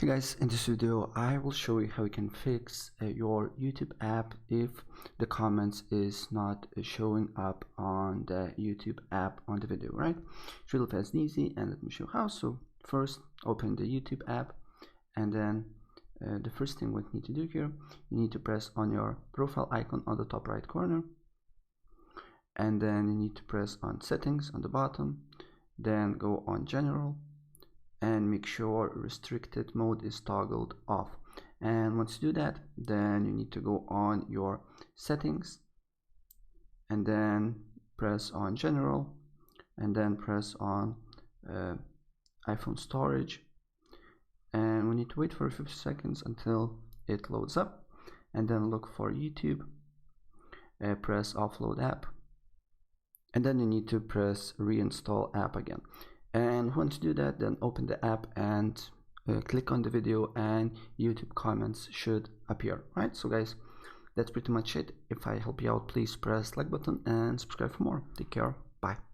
Hey guys, in this video I will show you how you can fix your YouTube app if the comments is not showing up on the YouTube app on the video, right? It's really fast and easy, and let me show how. So first open the YouTube app, and then the first thing we need to do here, you need to press on your profile icon on the top right corner, and then you need to press on settings on the bottom, then go on general and make sure restricted mode is toggled off. And once you do that, then you need to go on your settings and then press on general and then press on iPhone storage, and we need to wait for 50 seconds until it loads up, and then look for YouTube, press offload app, and then you need to press reinstall app again. And once you do that, then open the app and click on the video, and YouTube comments should appear, right? So guys, that's pretty much it. If I help you out, please press like button and subscribe for more. Take care. Bye.